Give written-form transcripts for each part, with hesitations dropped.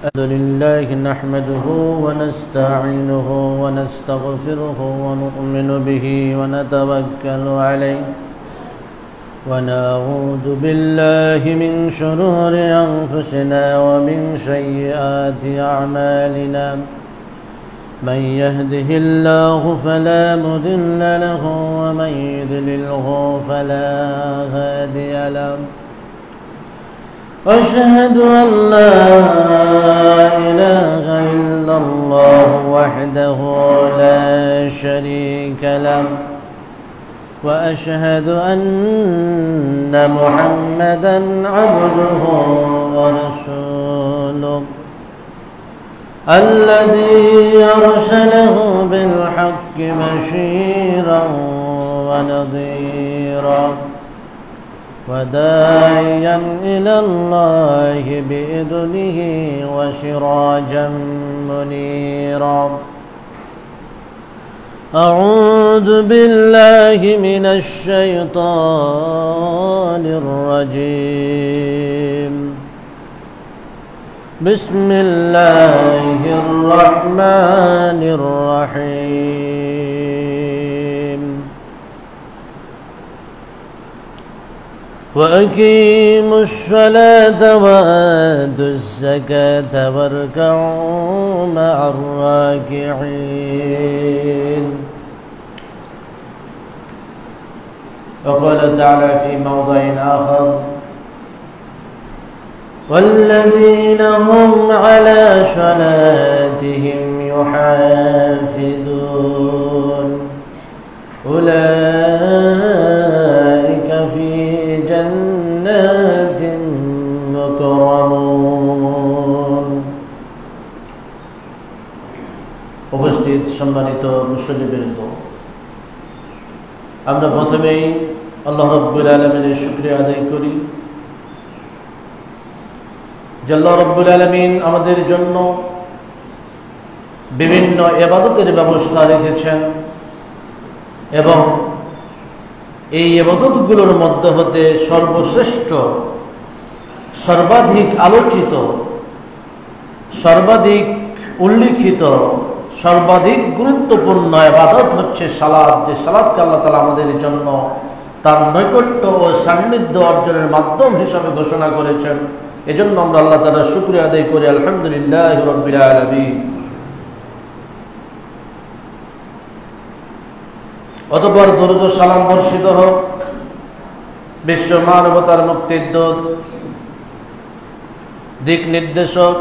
الحمد لله نحمده ونستعينه ونستغفره ونؤمن به ونتوكل عليه ونعوذ بالله من شرور أنفسنا ومن سيئات أعمالنا من يهده الله فلا مضل له ومن يضلله فلا هادي له أشهد أن لا إله إلا الله وحده لا شريك له وأشهد أن محمدا عبده ورسوله الذي أرسله بالحق بشيرا ونذيرا وداعيا إلى الله بإذنه وسراجا منيرا أعوذ بالله من الشيطان الرجيم بسم الله الرحمن الرحيم وأقيموا الصلاة وآتوا الزكاة واركعوا مع الراكعين وقال تعالى في موضع آخر والذين هم على صلاتهم يحافظون أولئك في جنات مكرمون উপস্থিত সম্মানিত মুসল্লিবৃন্দ, আমরা প্রথমেই আল্লাহ রাব্বুল আলামিনের শুকরিয়া আদায় করি যে আল্লাহ রাব্বুল আলামিন আমাদের জন্য বিভিন্ন ইবাদতের ব্যবস্থা রেখেছেন এবং এই ইবাদতগুলোর মধ্যে হতে সর্বশ্রেষ্ঠ, সর্বাধিক আলোচিত, সর্বাধিক উল্লিখিত, সর্বাধিক গুরুত্বপূর্ণ ইবাদত হচ্ছে সালাত। যে সালাতকে আল্লাহ তাআলা আমাদের জন্য তার নৈকট্য ও সান্নিধ্য অর্জনের মাধ্যম হিসাবে ঘোষণা করেছেন। এজন্য আমরা আল্লাহ তাআলার শুকরিয়া আদায় করি, আলহামদুলিল্লাহি রাব্বিল আলামিন। অতঃপর দরুদ ও সালাম বর্ষিত হোক বিশ্ব মানবতার মুক্তির দূত, দিক নির্দেশক,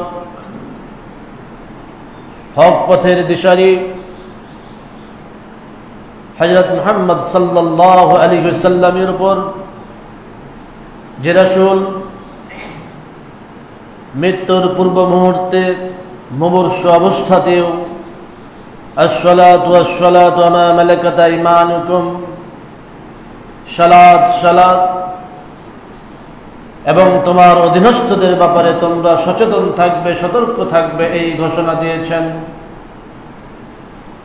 হক পথের দিশারি হযরত মুহাম্মদ সাল্লাল্লাহু আলাইহি ওয়াসাল্লামের উপর, যে রাসূল মৃত্যুর পূর্ব মুহূর্তে মুমূর্ষু অবস্থাতেও আসসালাতু ওয়াসসালাতু আমা মালাকাত আইমানুকুম, সালাত সালাত এবং তোমার অধীনস্থদের ব্যাপারে তোমরা সচেতন থাকবে, সতর্ক থাকবে, এই ঘোষণা দিয়েছেন।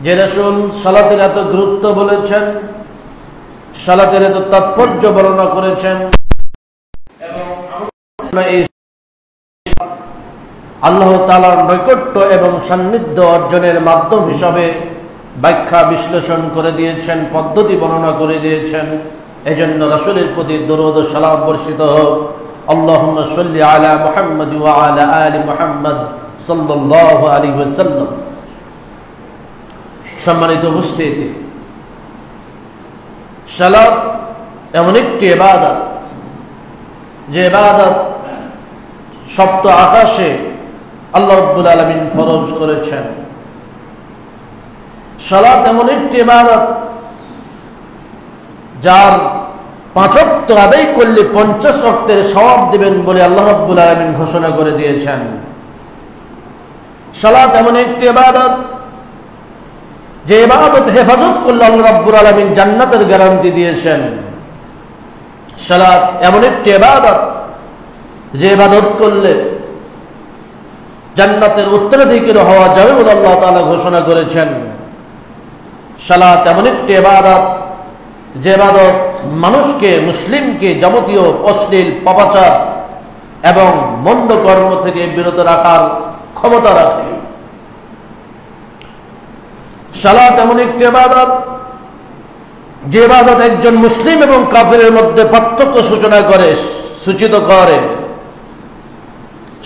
যে রাসূল সালাতের এত গুরুত্ব বলেছেন, সালাতের এত তাৎপর্য বর্ণনা করেছেন এবং এই আল্লাহ তাআলার নৈকট্য এবং সান্নিধ্য অর্জনের মাধ্যম হিসাবে ব্যাখ্যা বিশ্লেষণ করে দিয়েছেন, পদ্ধতি বর্ণনা করে দিয়েছেন। এজন্য রাসূলের প্রতি দরুদ ও সালাম বর্ষিত হোক। আল্লাহুম্মা সাল্লি আলা মুহাম্মাদ ওয়া আলা আলি মুহাম্মাদ সাল্লাল্লাহু আলাইহি ওয়াসাল্লাম। সম্মানিত উপস্থিতি, সালাত এমন একটি ইবাদত, যে ইবাদত সপ্ত আকাশে আল্লাহ রাব্বুল আলামিন ফরজ করেছেন। সালাত এমন একটি ইবাদত যার 5 ওয়াক্ত আদায় করলে 50 ওয়াক্তের সওয়াব দিবেন বলে আল্লাহ রাব্বুল আলামিন ঘোষণা করে দিয়েছেন। সালাত এমন একটি ইবাদত যে ইবাদত হেফাজত করলে আল্লাহ রাব্বুল আলামিন জান্নাতের গ্যারান্টি দিয়েছেন। সালাত এমন একটি ইবাদত যে ইবাদত করলে জান্নাতের উত্তরাধিকারী হওয়া যাবে বলে আল্লাহ তাআলা ঘোষণা করেছেন। সালাত এমন একটি ইবাদত যে ইবাদত মানুষকে, মুসলিমকে যাবতীয় অশ্লীল পাপাচার এবং মন্দ কর্ম থেকে বিরত রাখার ক্ষমতা রাখে। সালাত এমন একটি ইবাদত, যে ইবাদত একজন মুসলিম এবং কাফিরের মধ্যে পার্থক্য সূচিত করে।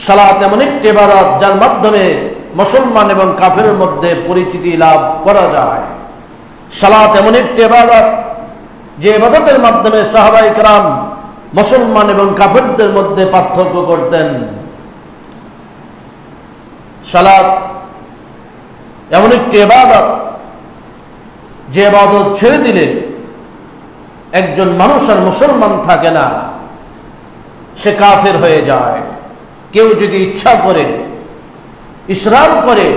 সালাত এমন একটি ইবাদত যার মাধ্যমে মুসলমান এবং কাফিরের মধ্যে পরিচিতি লাভ করা যায়। সালাত এমন একটি ইবাদত যে ইবাদতের মাধ্যমে সাহাবায়ে কেরাম মুসলমান এবং কাফিরদের মধ্যে পার্থক্য করতেন। সালাত এমন একটি ইবাদত যে ইবাদত ছেড়ে দিলে একজন মানুষ আর মুসলমান থাকে না, সে কাফের হয়ে যায়। কেউ যদি ইচ্ছা করে, ইসরার করে,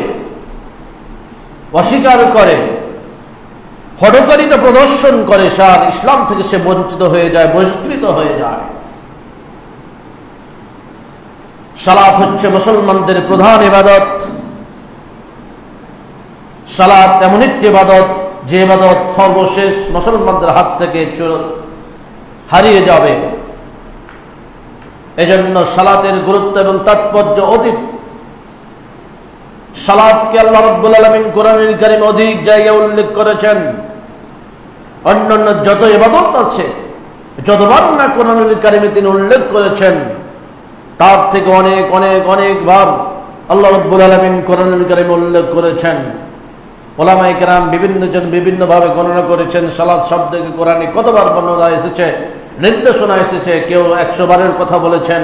অস্বীকার করে, হঠকারিতা প্রদর্শন করে, সার ইসলাম থেকে সে বঞ্চিত হয়ে যায়, বহিষ্কৃত হয়ে যায়। সালাত হচ্ছে মুসলমানদের প্রধান ইবাদত। সালাত এমন একটি ইবাদত যে ইবাদত সর্বশেষ মুসলমানদের হাত থেকে হারিয়ে যাবে। এজন্য সালাতের গুরুত্ব এবং তাৎপর্য অধিক। সালাতকে আল্লাহ রাব্বুল আলামিন কোরআনুল কারীমে অধিক জায়গায় উল্লেখ করেছেন। অন্যান্য যত ইবাদত আছে, যতবার না কোরআনুল কারীমে তিনি উল্লেখ করেছেন, তার থেকে অনেক অনেক অনেকবার আল্লাহ রাব্বুল আলামিন কোরআনুল কারীমে উল্লেখ করেছেন। উলামায়ে কেরাম বিভিন্নভাবে গণনা করেছেন সালাত শব্দকে কোরআনে কতবার বর্ণনা এসেছে, নির্দেশনা এসেছে। কেউ 100 বারের কথা বলেছেন,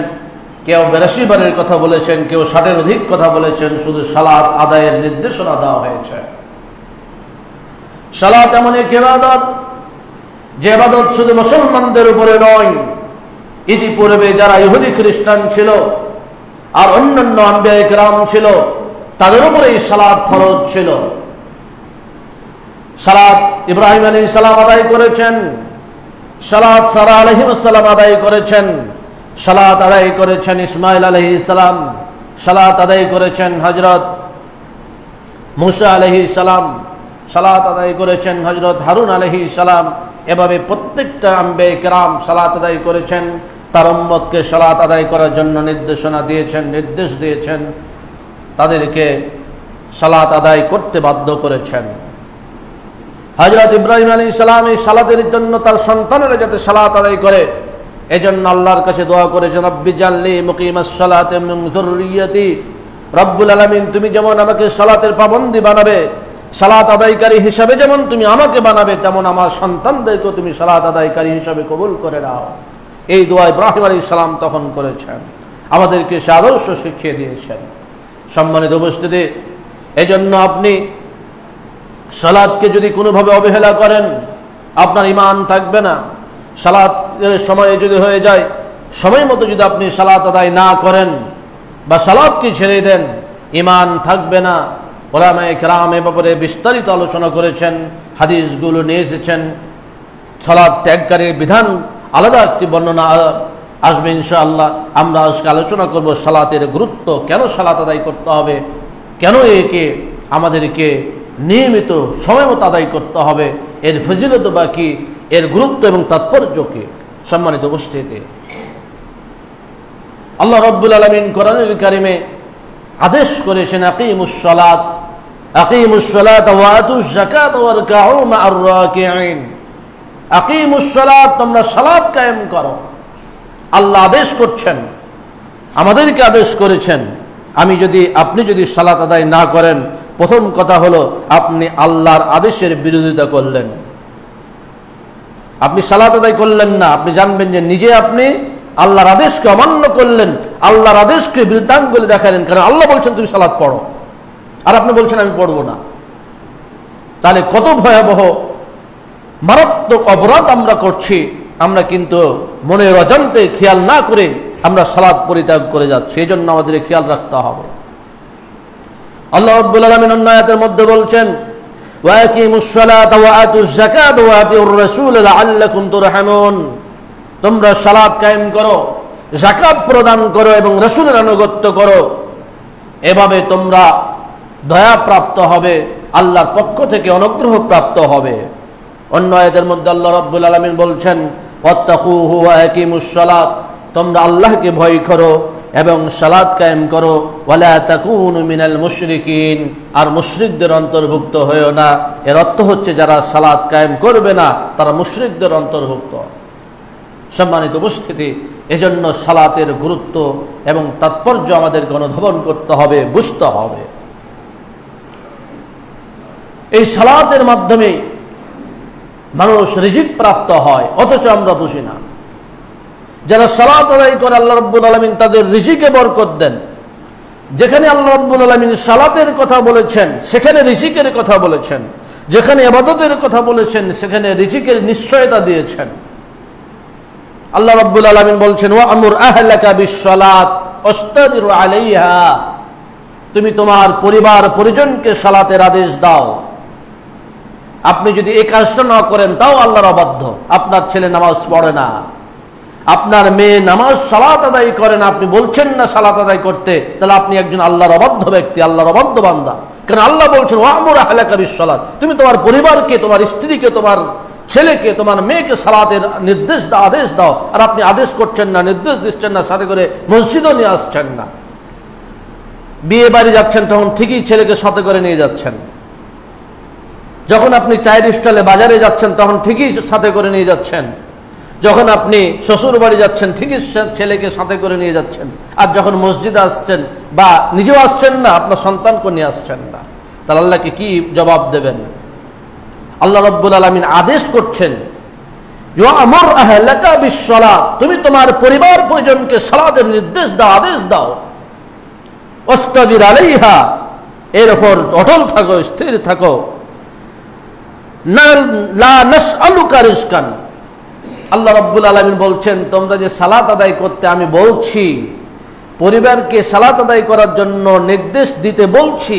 কেউ 82 বারের কথা বলেছেন, কেউ 60-এর অধিক কথা বলেছেন। শুধু সালাত আদায়ের নির্দেশনা দেওয়া হয়েছে। সালাত এমন এক ইবাদত যে ইবাদত শুধু মুসলমানদের উপরে নয়, ইতিপূর্বে যারা ইহুদি খ্রিস্টান ছিল আর অন্যান্য আম্বিয়া কেরাম ছিল, তাদের উপরে এই সালাত ফরজ ছিল। সালাত ইব্রাহিম আলাইহিস সালাম আদায় করেছেন, সালাত সারা আলাইহিস সালাম আদায় করেছেন, সালাত আদায় করেছেন ইসমাঈল আলাইহিস সালাম, সালাত আদায় করেছেন হযরত মুসা আলাইহিস সালাম, সালাত আদায় করেছেন হযরত হারুন আলাইহিস সালাম। এভাবে প্রত্যেকটা আম্বিয়া কেরাম সালাত আদায় করেছেন, তার উম্মতকে সালাত আদায় করার জন্য নির্দেশ দিয়েছেন, তাদেরকে সালাত আদায় করতে বাধ্য করেছেন। হযরত ইব্রাহিম আলাইহিস সালাম এই সালাতের জন্য তার সন্তানেরা যাতে সালাত আদায় করে, এজন্য আল্লাহর কাছে দোয়া করেছেন, রব্বি জাল্লি মুকিমাস সালাতি মিন যুররিয়্যাতি। রব্বুল আলামিন, তুমি যেমন আমাকে সালাতের পাবন্দী বানাবে, সালাত আদায়কারী হিসাবে যেমন তুমি আমাকে বানাবে, তেমন আমার সন্তানদেরকেও তুমি সালাত আদায়কারী হিসাবে কবুল করে নাও। এই দোয়া ইব্রাহিম আলাইহিস সালাম তখন করেছেন, আমাদেরকে সে আদর্শ শিখিয়ে দিয়েছেন। সম্মানিত উপস্থিতি, এজন্য আপনি সালাতকে যদি কোনোভাবে অবহেলা করেন, আপনার ঈমান থাকবে না। সালাতের সময় যদি হয়ে যায়, সময় মতো যদি আপনি সালাত আদায় না করেন বা সালাতকে ছেড়ে দেন, ঈমান থাকবে না। উলামায়ে কেরাম এ ব্যাপারে বিস্তারিত আলোচনা করেছেন, হাদিসগুলো নিয়ে এসেছেন। সালাত ত্যাগকারীর বিধান আলাদা একটি বর্ণনা আসবে ইনশাআল্লাহ। আমরা আজকে আলোচনা করব সালাতের গুরুত্ব, কেন সালাত আদায় করতে হবে, কেন একে আমাদেরকে নিয়মিত সময় মতো আদায় করতে হবে, এর ফজিলত বা কি, এর গুরুত্ব এবং তাৎপর্য কি। সম্মানিত উপস্থিতি, আল্লাহ রাব্বুল আলামিন কোরআনুল কারীমে আদেশ করেছেন, আকিমুস সালাত ওয়া আতুজ যাকাত ওয়ারকাউ মা'আর রাকিঈন। আকিমুস সালাত, তোমরা সালাত কায়েম করো। আল্লাহ আদেশ করছেন, আমাদেরকে আদেশ করেছেন। আপনি যদি সালাত আদায় না করেন, প্রথম কথা হলো আপনি আল্লাহর আদেশের বিরোধিতা করলেন। আপনি সালাত আদায় করলেন না, আপনি জানবেন যে নিজে আপনি আল্লাহর আদেশকে অমান্য করলেন, আল্লাহর আদেশকে বিরুদ্ধাঙ্গুলি দেখালেন। কারণ আল্লাহ বলছেন তুমি সালাত পড়ো, আর আপনি বলছেন আমি পড়বো না। তাহলে কত ভয়াবহ মারাত্মক অপরাধ আমরা করছি। আমরা কিন্তু মনের অজান্তে খেয়াল না করে আমরা সালাত পরিত্যাগ করে যাচ্ছি। এই জন্য আমাদের খেয়াল রাখতে হবে। আল্লাহ রাব্বুল আলামিন অন্য আয়াতের মধ্যে বলছেন, ওয়া আকিমুস সালাতা ওয়া আতুজ যাকাতা ওয়া আতিউর রাসূল লাআল্লাকুম তুরহামুন। তোমরা সালাত কায়েম করো, যাকাত প্রদান করো এবং রাসূলের আনুগত্য করো, এভাবে তোমরা দয়া প্রাপ্ত হবে, আল্লাহর পক্ষ থেকে অনুগ্রহ প্রাপ্ত হবে। অন্য আয়াতের মধ্যে আল্লাহ রাব্বুল আলামিন বলছেন, ওয়াত্তাকুহু ওয়া আকিমুস সালাত। তোমরা আল্লাহকে ভয় করো এবং সালাত কায়েম করো। ওয়ালা তাকুনু মিনাল মুশরিকিন, আর মুশরিকদের অন্তর্ভুক্ত হয়েও না। এর অর্থ হচ্ছে যারা সালাত কায়েম করবে না তারা মুশরিকদের অন্তর্ভুক্ত। সম্মানিত উপস্থিতি, এজন্য সালাতের গুরুত্ব এবং তাৎপর্য আমাদেরকে অনুধাবন করতে হবে, বুঝতে হবে। এই সালাতের মাধ্যমে মানুষ রিজিক প্রাপ্ত হয়, অথচ আমরা বুঝি না। যারা সালাত আদায় করে আল্লাহ রাব্বুল আলামিন তাদের রিজিকে বরকত দেন। যেখানে আল্লাহ রাব্বুল আলামিন সালাতের কথা বলেছেন সেখানে রিজিকের কথা বলেছেন, যেখানে ইবাদতের কথা বলেছেন সেখানে রিজিকের নিশ্চয়তা দিয়েছেন। আল্লাহ রাব্বুল আলামিন বলছেন, ওয়া আমুর আহলাকা বিসসালাত ওয়াসতাবির আলাইহা, তুমি তোমার পরিবার পরিজনকে সালাতের আদেশ দাও। আপনি যদি এই কাজটা না করেন তাও আল্লাহর অবাধ্য। আপনার ছেলে নামাজ পড়ে না, আপনার মেয়ে নামাজ সালাত আদায় করে না, আপনি বলছেন না সালাত আদায় করতে, তাহলে আপনি একজন আল্লাহর অবাধ্য ব্যক্তি, আল্লাহর অবাধ্য বান্দা। কারণ আল্লাহ বলছেন, ওয়া আমুর আহলাকা বিসসালাত, তুমি তোমার পরিবারকে, তোমার স্ত্রীকে, তোমার ছেলেকে, তোমার মেয়েকে সালাতের নির্দেশ দাও, আদেশ দাও। আর আপনি আদেশ করছেন না, নির্দেশ দিচ্ছেন না, সাথে করে মসজিদও নিয়ে আসছেন না। বিয়ে বাড়ি যাচ্ছেন তখন ঠিকই ছেলেকে সাথে করে নিয়ে যাচ্ছেন, যখন আপনি চায়ের স্টলে বাজারে যাচ্ছেন তখন ঠিকই সাথে করে নিয়ে যাচ্ছেন, যখন আপনি শ্বশুর বাড়ি যাচ্ছেন ঠিকই ছেলেকে সাথে করে নিয়ে যাচ্ছেন, আর যখন মসজিদে আসছেন বা নিজেও আসছেন না, আপনার সন্তানকে নিয়ে আসছেন না, তাহলে আল্লাহকে কি জবাব দেবেন? আল্লাহ রাব্বুল আলামিন আদেশ করছেন, ইয়ামুর আহলাকা বিসসালাত, তুমি তোমার পরিবার পরিজনকে সালাতের নির্দেশ দাও, আদেশ দাও। ওয়াসতাবির আলাইহা, এর উপর অটল থাকো, স্থির থাকো। লা নাসআলুকা রিজকান, আল্লাহ রাব্বুল আলামিন বলছেন, তোমরা যে সালাত আদায় করতে আমি বলছি, পরিবারকে সালাত আদায় করার জন্য নির্দেশ দিতে বলছি,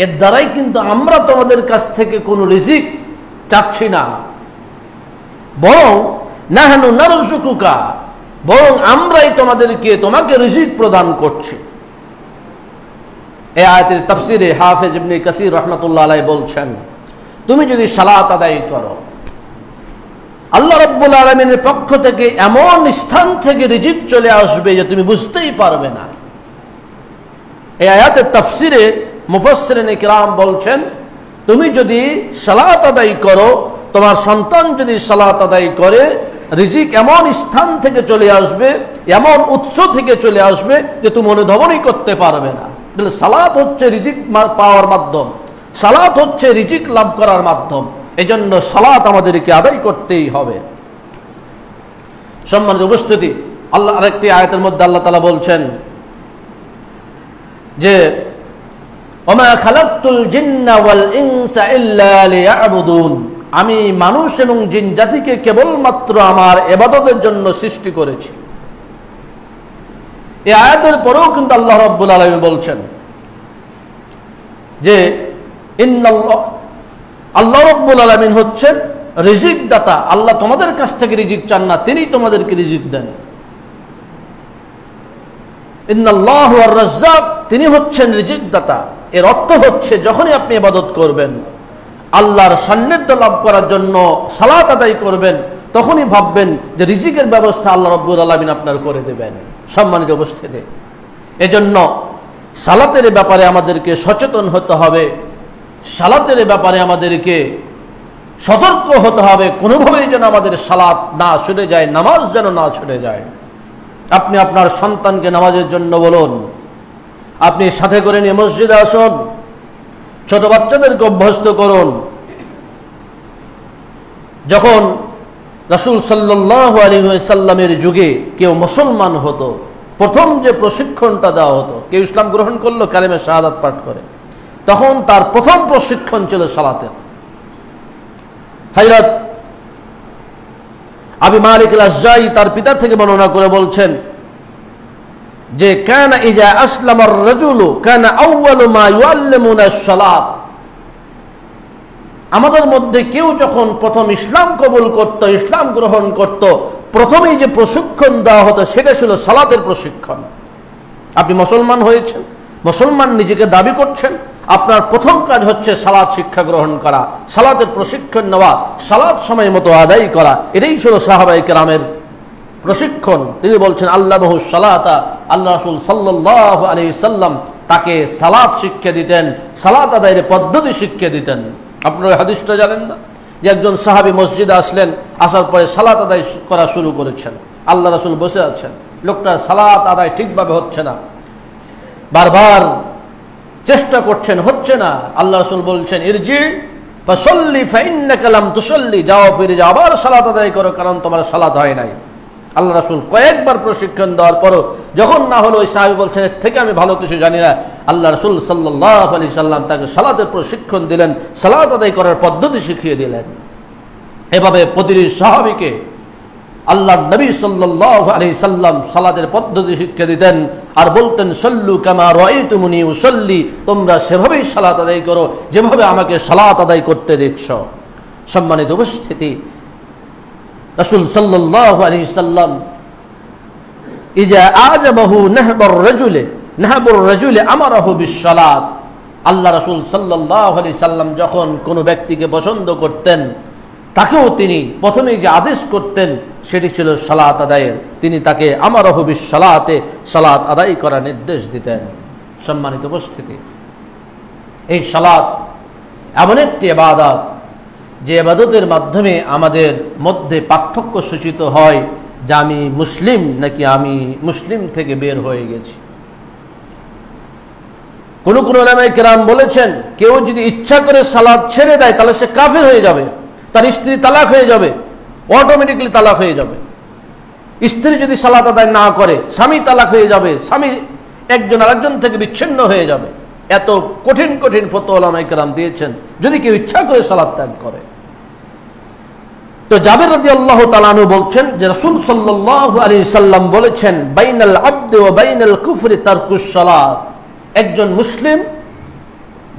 এর দ্বারাই কিন্তু আমরা তোমাদের কাছ থেকে কোনো রিজিক চাচ্ছি না, বরং নাহনু নারযুকুকা, বরং আমরাই তোমাকে রিজিক প্রদান করছি। এই আয়াতের তাফসিরে হাফেজ ইবনে কাসির রাহমাতুল্লাহ আলাইহি বলছেন, তুমি যদি সালাত আদায় করো, আল্লাহ রাব্বুল আলামিনের পক্ষ থেকে এমন স্থান থেকে রিজিক চলে আসবে যে তুমি বুঝতেই পারবে না। এই আয়াতের তাফসিরে মুফাসসিরিনে কিরাম বলছেন, তুমি যদি সালাত আদায় করো, তোমার সন্তান যদি সালাত আদায় করে, রিজিক এমন স্থান থেকে চলে আসবে, এমন উৎস থেকে চলে আসবে যে তুমি অনুধাবনই করতে পারবে না। তাহলে সালাত হচ্ছে রিজিক পাওয়ার মাধ্যম, সালাত হচ্ছে রিজিক লাভ করার মাধ্যম। এজন্য সালাত আমাদেরকে আদায় করতেই হবে। সম্মানিত উপস্থিতি, আল্লাহ আরেকটি আয়াতের মধ্যে আল্লাহ তাআলা বলছেন যে, ওমা খালাকতুল জিন্না ওয়াল ইনসা ইল্লা লিয়াবুদুন, আমি মানুষ এবং জিন জাতিকে কেবলমাত্র আমার ইবাদতের জন্য সৃষ্টি করেছি। এই আয়াতের পরেও কিন্তু আল্লাহ রাব্বুল আলামিন বলছেন যে, আল্লাহ রাব্বুল আলামিন হচ্ছেন রিজিক দাতা। আল্লাহ তোমাদের কাছ থেকে রিজিক চান না, তিনি তোমাদেরকে রিজিক দেন। ইন্নাল্লাহু আর-রাজ্জাক, তিনি হচ্ছেন রিজিক দাতা। এর অর্থ হচ্ছে যখনই আপনি ইবাদত করবেন, আল্লাহর সান্নিধ্য লাভ করার জন্য সালাত আদায় করবেন, তখনই ভাববেন যে রিজিকের ব্যবস্থা আল্লাহ রাব্বুল আলামিন আপনার করে দেবেন। সম্মানিত উপস্থিতি, এজন্য সালাতের ব্যাপারে আমাদেরকে সচেতন হতে হবে, সালাতের ব্যাপারে আমাদেরকে সতর্ক হতে হবে, কোনোভাবেই যেন আমাদের সালাত না ছুটে যায়, নামাজ যেন না ছুটে যায়। আপনি আপনার সন্তানকে নামাজের জন্য বলুন, আপনি সাথে করে নিয়ে মসজিদে আসুন, ছোট বাচ্চাদেরকে অভ্যস্ত করুন। যখন রাসূল সাল্লাল্লাহু আলাইহি ওয়াসাল্লামের যুগে কেউ মুসলমান হতো, প্রথম যে প্রশিক্ষণটা দেওয়া হতো, কেউ ইসলাম গ্রহণ করলো কালেমে শাহাদাত পাঠ করে, তখন তার প্রথম প্রশিক্ষণ ছিল সালাতের। হযরত আবু মালিক আল-আশজাই তার পিতার থেকে বর্ণনা করে বলছেন যে, কানা ইজা আসলামা আর-রাজুলু কানা আউয়ালু মা ইউআল্লিমুনা আস-সালাত, আমাদের মধ্যে কেউ যখন প্রথম ইসলাম কবুল করত, ইসলাম গ্রহণ করত, প্রথমেই যে প্রশিক্ষণ দেওয়া হতো সেটা ছিল সালাতের প্রশিক্ষণ। আপনি মুসলমান হয়েছেন, মুসলমান নিজেকে দাবি করছেন, আপনার প্রথম কাজ হচ্ছে সালাত শিক্ষা গ্রহণ করা, সালাতের প্রশিক্ষণ নেওয়া, সালাত সময় মতো আদায় করা। এটাই ছিল সাহাবায়ে কেরামের প্রশিক্ষণ, তিনি বলছেন আল্লামাহু সালাতা, আল্লাহ রাসূল সাল্লাল্লাহু আলাইহি সাল্লাম তাকে সালাত শিক্ষা দিতেন, সালাত আদায়ের পদ্ধতি শিক্ষা দিতেন। আপনারা হাদিসটা জানেন না যে একজন সাহাবী মসজিদে আসলেন, আসার পরে সালাত আদায় করা শুরু করেছেন। আল্লাহ রাসূল বসে আছেন, লোকটা সালাত আদায় ঠিকভাবে হচ্ছে না, বারবার চেষ্টা করছেন, হচ্ছে না। আল্লাহ রাসূল বলছেন ইরজি ফাসাল্লি ফাইন্নাকা লাম তুসাল্লি, যাও ফিরে যাও, আবার সালাত আদায় করো, কারণ তোমার সালাত হয় নাই। আল্লাহ রাসূল কয়েকবার প্রশিক্ষণ দেওয়ার পরও যখন না হলো, ওই সাহাবী বলছেন এর থেকে আমি ভালো কিছু জানি না। আল্লাহ রাসূল সাল্লাল্লাহু আলাইহি সাল্লাম তাকে সালাতের প্রশিক্ষণ দিলেন, সালাত আদায় করার পদ্ধতি শিখিয়ে দিলেন। এভাবে প্রতিটি সাহাবীকে আল্লাহর নবী সাল্লাল্লাহু আলাইহি সাল্লাম সালাতের পদ্ধতি শিক্ষা দিতেন আর বলতেন সাল্লু কামা রাআইতুমুনি উসাল্লি, তোমরা সেভাবেই সালাত আদায় করো যেভাবে আমাকে সালাত আদায় করতে দেখছো। সম্মানিত উপস্থিতি, রাসূল সাল্লাল্লাহু আলাইহি সাল্লাম ইজা আজাবাহু নাহবুর রাজুলে আমারাহু বিসসালাত, আল্লাহ রাসূল সাল্লাল্লাহু আলাইহি সাল্লাম যখন কোনো ব্যক্তিকে পছন্দ করতেন, তাকেও তিনি প্রথমেই যে আদেশ করতেন সেটি ছিল সালাত আদায়ের। তিনি তাকে আমারাহু বিসসালাতে, সালাত আদায় করার নির্দেশ দিতেন। সম্মানিত উপস্থিতি, এই সালাত এমন একটি ইবাদত যে ইবাদতের মাধ্যমে আমাদের মধ্যে পার্থক্য সূচিত হয় যে আমি মুসলিম নাকি আমি মুসলিম থেকে বের হয়ে গেছি। কোন উলামায়ে কেরাম বলেছেন, কেউ যদি ইচ্ছা করে সালাত ছেড়ে দেয় তাহলে সে কাফের হয়ে যাবে, তার স্ত্রী তালাক হয়ে যাবে, অটোমেটিক্যালি তালাক হয়ে যাবে। স্ত্রী যদি সালাত আদায় না করে স্বামী তালাক হয়ে যাবে, স্বামী একজন আরেকজন থেকে বিচ্ছিন্ন হয়ে যাবে। এত কঠিন কঠিন ফতোয়া উলামায়ে কেরাম দিয়েছেন যদি কেউ ইচ্ছা করে সালাত ত্যাগ করে। তো জাবের রাদিয়াল্লাহু তাআলা আনহু বলছেন যে রাসূল সাল্লাল্লাহু আলাইহি সাল্লাম বলেছেন বাইনাল আবদি ওয়া বাইনাল কুফরি তারকুস সালাত, একজন মুসলিম